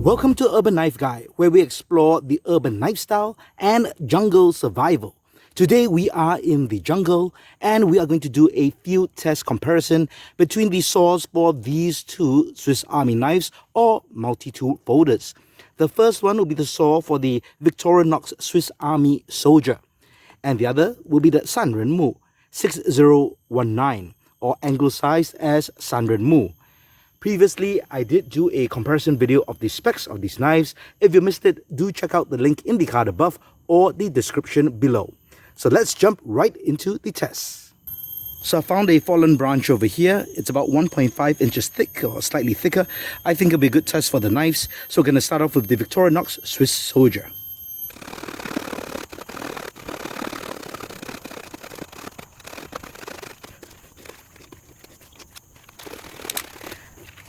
Welcome to Urban Knife Guy, where we explore the urban knife style and jungle survival. Today we are in the jungle and we are going to do a field test comparison between the saws for these two Swiss Army knives or multi-tool folders. The first one will be the saw for the Victorinox Swiss Army Soldier, and the other will be the Sanrenmu 6019, or anglicized as Sanrenmu. Previously, I did do a comparison video of the specs of these knives. If you missed it, do check out the link in the card above or the description below. So let's jump right into the test. So I found a fallen branch over here. It's about 1.5 inches thick or slightly thicker. I think it'll be a good test for the knives. So we're going to start off with the Victorinox Swiss Soldier.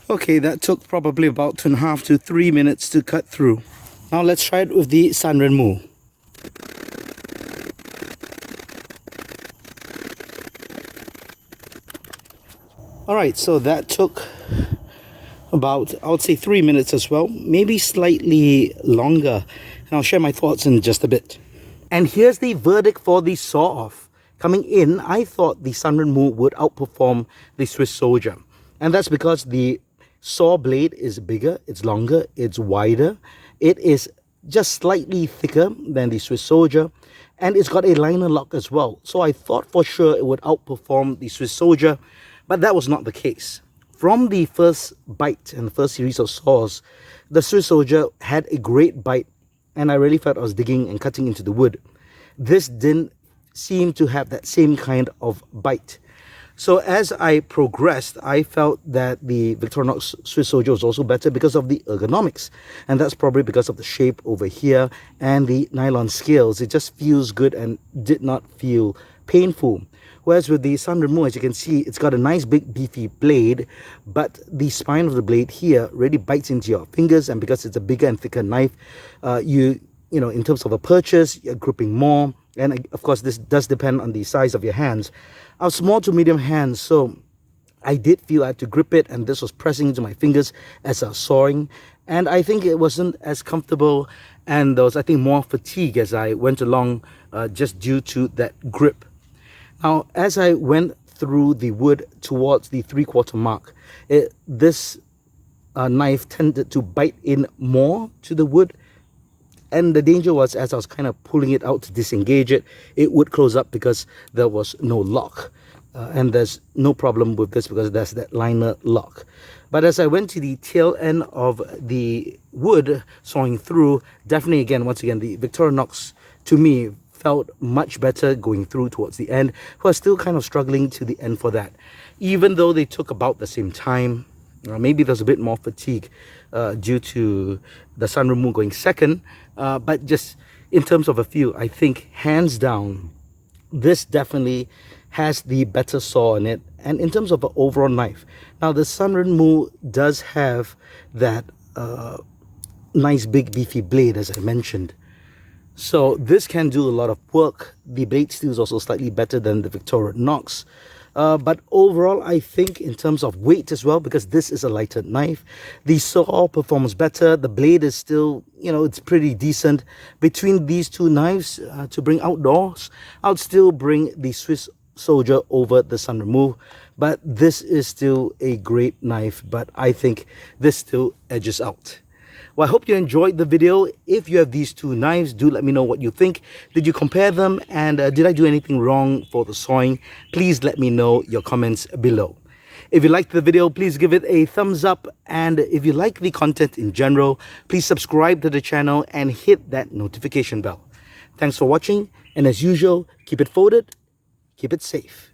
Okay, that took probably about 2.5 to 3 minutes to cut through. Now let's try it with the Sanrenmu. Alright, so that took about, I would say 3 minutes as well, maybe slightly longer. And I'll share my thoughts in just a bit. And here's the verdict for the saw-off. Coming in, I thought the Sanrenmu would outperform the Swiss Soldier. And that's because the saw blade is bigger, it's longer, it's wider, it is just slightly thicker than the Swiss Soldier, and it's got a liner lock as well. So I thought for sure it would outperform the Swiss Soldier, but that was not the case. From the first bite and the first series of saws, the Swiss Soldier had a great bite, and I really felt I was digging and cutting into the wood. This didn't seem to have that same kind of bite. So as I progressed, I felt that the Victorinox Swiss Soldier was also better because of the ergonomics. And that's probably because of the shape over here and the nylon scales. It just feels good and did not feel painful. Whereas with the Sanremu, as you can see, it's got a nice big beefy blade, but the spine of the blade here really bites into your fingers, and because it's a bigger and thicker knife, you know, in terms of a purchase, you're gripping more. And of course, this does depend on the size of your hands. I have small to medium hands, so I did feel I had to grip it, and this was pressing into my fingers as I was sawing. And I think it wasn't as comfortable, and there was, I think, more fatigue as I went along, just due to that grip. Now, as I went through the wood towards the 3/4 mark, this knife tended to bite in more to the wood. And the danger was, as I was kind of pulling it out to disengage it, it would close up because there was no lock. And there's no problem with this because there's that liner lock. But as I went to the tail end of the wood, sawing through, definitely again, once again, the Victorinox, to me, felt much better going through towards the end. I was still kind of struggling to the end for that. Even though they took about the same time, maybe there's a bit more fatigue due to the Sanremu going second, but just in terms of a feel, I think hands down, this definitely has the better saw in it. And in terms of an overall knife, now the Sanremu does have that nice big beefy blade, as I mentioned. So this can do a lot of work. The blade steel is also slightly better than the Victorinox. But overall, I think in terms of weight as well, because this is a lighter knife, the saw performs better. The blade is still, you know, it's pretty decent. Between these two knives to bring outdoors, I would still bring the Swiss Soldier over the Sanremu. But this is still a great knife, but I think this still edges out. Well, I hope you enjoyed the video. If you have these two knives, do let me know what you think. Did you compare them? And did I do anything wrong for the sawing? Please let me know your comments below. If you liked the video, please give it a thumbs up. And if you like the content in general, please subscribe to the channel and hit that notification bell. Thanks for watching. And as usual, keep it folded, keep it safe.